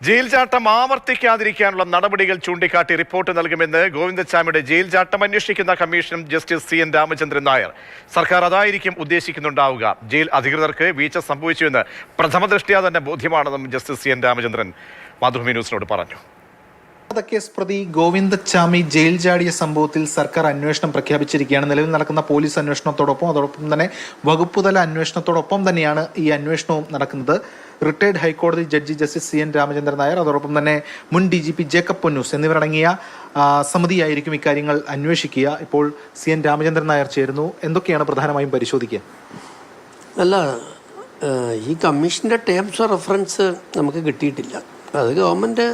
Jail ചാട്ടം ആവർത്തിക്കാതിരിക്കാനുള്ള നടപടികൾ ചൂണ്ടിക്കാട്ടി റിപ്പോർട്ട് നൽകുമെന്ന് ഗോവിന്ദച്ചാമിയുടെ ജയിൽ ചാട്ടം അന്വേഷിക്കുന്ന കമ്മീഷനും ജസ്റ്റിസ് CN രാമചന്ദ്രൻ നായർ. സർക്കാർ അതായിരിക്കും ഉദ്ദേശിക്കുന്നുണ്ടാവുക. ജയിൽ അധികൃതർക്ക് വീഴ്ച സംഭവിച്ചുവെന്ന് പ്രഥമദൃഷ്ട്യാ തന്നെ ബോധ്യമാണെന്നും ജസ്റ്റിസ് CN രാമചന്ദ്രൻ മാതൃഭൂമി ന്യൂസിനോട് പറഞ്ഞു. കേസ് പ്രതി ഗോവിന്ദച്ചാമി ജയിൽ ചാടിയ സംഭവത്തിൽ സർക്കാർ അന്വേഷണം പ്രഖ്യാപിച്ചിരിക്കുകയാണ്. നിലവിൽ നടക്കുന്ന പോലീസ് അതോടൊപ്പം തന്നെ വകുപ്പുതല അന്വേഷണത്തോടൊപ്പം തന്നെയാണ് ഈ അന്വേഷണവും നടക്കുന്നത്. റിട്ടയർഡ് ഹൈക്കോടതി judge justice CN Ramachandran Nair, അതോടൊപ്പം തന്നെ മുൻ DGP ജേക്കബ് പൊന്നൂസ് എന്നിവരടങ്ങിയ സമിതിയായിരിക്കും ഇക്കാര്യങ്ങൾ അന്വേഷിക്കുക. ഇപ്പോൾ CN രാമചന്ദ്രൻ നായർ ചേരുന്നു. എന്തൊക്കെയാണ് പ്രധാനമായും പരിശോധിക്കുക? അല്ല, ഈ കമ്മീഷൻ്റെ ടേംസ് ഓഫ് റെഫറൻസ് നമുക്ക് കിട്ടിയിട്ടില്ല. അത് ഗവൺമെൻറ്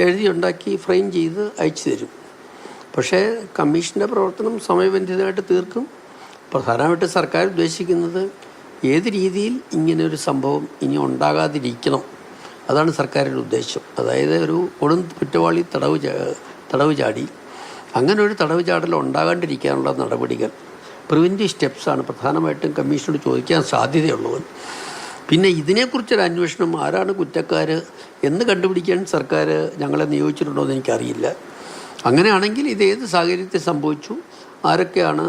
എഴുതിയുണ്ടാക്കി ഫ്രെയിം ചെയ്ത് അയച്ചു തരും. പക്ഷേ കമ്മീഷൻ്റെ പ്രവർത്തനം സമയബന്ധിതമായിട്ട് തീർക്കും. പ്രധാനമായിട്ട് സർക്കാർ ഉദ്ദേശിക്കുന്നത് ഏത് രീതിയിൽ ഇങ്ങനൊരു സംഭവം ഇനി ഉണ്ടാകാതിരിക്കണം, അതാണ് സർക്കാരിൻ്റെ ഉദ്ദേശം. അതായത് ഒരു കൊടും കുറ്റവാളി തടവ് ചാടി, അങ്ങനെ ഒരു തടവ് ചാടൽ ഉണ്ടാകാണ്ടിരിക്കാനുള്ള നടപടികൾ, പ്രിവെൻറ്റീവ് സ്റ്റെപ്സാണ് പ്രധാനമായിട്ടും കമ്മീഷനോട് ചോദിക്കാൻ സാധ്യതയുള്ളത്. പിന്നെ ഇതിനെക്കുറിച്ചൊരു അന്വേഷണം, ആരാണ് കുറ്റക്കാർ എന്ന് കണ്ടുപിടിക്കാൻ സർക്കാർ ഞങ്ങളെ നിയോഗിച്ചിട്ടുണ്ടോ എന്ന് എനിക്കറിയില്ല. അങ്ങനെയാണെങ്കിൽ ഇത് ഏത് സാഹചര്യത്തിൽ സംഭവിച്ചു, ആരൊക്കെയാണ്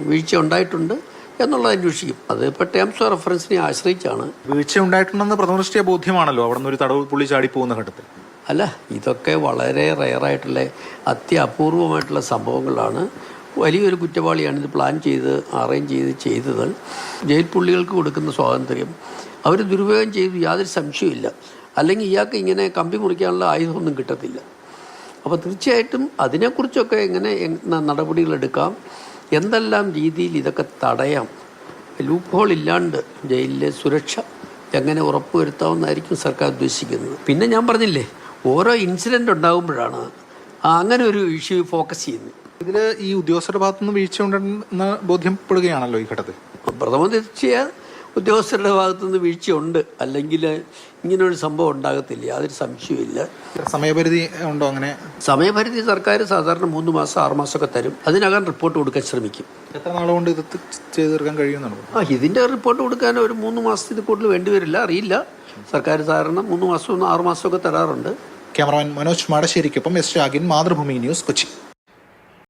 വീഴ്ച ഉണ്ടായിട്ടുണ്ട് എന്നുള്ളത് അന്വേഷിക്കും. അത് ഇപ്പോൾ ടേംസ് ഓഫ് റെഫറൻസിനെ ആശ്രയിച്ചാണ്. വീഴ്ച ഉണ്ടായിട്ടുണ്ടെന്ന് പ്രഥമദൃഷ്ട്യാ ബോധ്യമാണല്ലോ അവിടെ നിന്ന് ഒരു തടവ് പുള്ളി ചാടി പോകുന്ന ഘട്ടത്തിൽ. അല്ല, ഇതൊക്കെ വളരെ റെയറായിട്ടുള്ള അത്യപൂർവമായിട്ടുള്ള സംഭവങ്ങളാണ്. വലിയൊരു കുറ്റവാളിയാണ് ഇത് പ്ലാൻ ചെയ്ത് അറേഞ്ച് ചെയ്തത്. ജയിൽ പുള്ളികൾക്ക് കൊടുക്കുന്ന സ്വാതന്ത്ര്യം അവർ ദുരുപയോഗം ചെയ്തു, യാതൊരു സംശയമില്ല. അല്ലെങ്കിൽ ഇയാൾക്ക് ഇങ്ങനെ കമ്പി മുറിക്കാനുള്ള ആയുധമൊന്നും കിട്ടത്തില്ല. അപ്പോൾ തീർച്ചയായിട്ടും അതിനെക്കുറിച്ചൊക്കെ എങ്ങനെ നടപടികളെടുക്കാം, എന്തെല്ലാം രീതിയിൽ ഇതൊക്കെ തടയാം, ലൂപ്പ് ഹോൾ ഇല്ലാണ്ട് ജയിലിലെ സുരക്ഷ എങ്ങനെ ഉറപ്പുവരുത്താമെന്നായിരിക്കും സർക്കാർ ഉദ്ദേശിക്കുന്നത്. പിന്നെ ഞാൻ പറഞ്ഞില്ലേ, ഓരോ ഇൻസിഡൻ്റ് ഉണ്ടാകുമ്പോഴാണ് അങ്ങനെ ഒരു ഇഷ്യൂ ഫോക്കസ് ചെയ്യുന്നത്. ഇതിൽ ഈ ഉദ്യോഗസ്ഥരുടെ ഭാഗത്തുനിന്ന് വീഴ്ച ഉണ്ടെന്ന് ബോധ്യപ്പെടുകയാണല്ലോ ഈ ഘട്ടത്തിൽ. പ്രഥമദൃഷ്ട്യാ ഉദ്യോഗസ്ഥരുടെ ഭാഗത്തുനിന്ന് വീഴ്ചയുണ്ട്, അല്ലെങ്കിൽ ഇങ്ങനൊരു സംഭവം ഉണ്ടാകത്തില്ല, യാതൊരു സംശയമില്ല. സമയപരിധി ഉണ്ടോ? അങ്ങനെ സമയപരിധി സർക്കാർ സാധാരണ 3 മാസം 6 മാസമൊക്കെ തരും. അതിനകം റിപ്പോർട്ട് കൊടുക്കാൻ ശ്രമിക്കും. എത്ര നാളുകൊണ്ട് ഇത് ചെയ്ത് തീർക്കാൻ കഴിയുന്നുണ്ടോ? ഇതിൻ്റെ റിപ്പോർട്ട് കൊടുക്കാൻ ഒരു 3 മാസത്തിൽ കൂടുതൽ വേണ്ടിവരില്ല, അറിയില്ല. സർക്കാർ സാധാരണ 3 മാസവും 6 മാസമൊക്കെ തരാറുണ്ട്. ക്യാമറമാൻ മനോജ് മാടശ്ശേരിക്കൊപ്പം S. രാഗിൻ, മാതൃഭൂമി ന്യൂസ്, കൊച്ചി.